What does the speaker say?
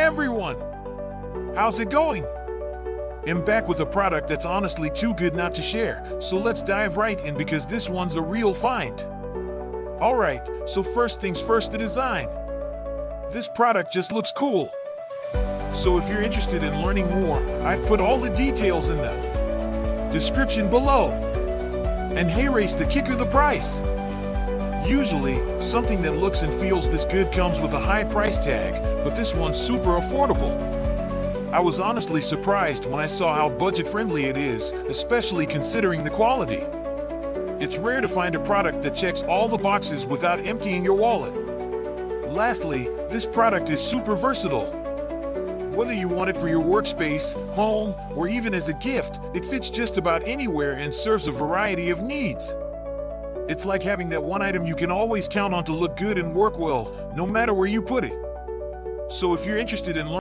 everyone! How's it going? I'm back with a product that's honestly too good not to share, so let's dive right in because this one's a real find. Alright, so first things first, the design. This product just looks cool. So if you're interested in learning more, I've put all the details in the description below. And hey, race the kicker, the price. Usually, something that looks and feels this good comes with a high price tag, but this one's super affordable. I was honestly surprised when I saw how budget-friendly it is, especially considering the quality. It's rare to find a product that checks all the boxes without emptying your wallet. Lastly, this product is super versatile. Whether you want it for your workspace, home, or even as a gift, it fits just about anywhere and serves a variety of needs. It's like having that one item you can always count on to look good and work well, no matter where you put it. So if you're interested in learning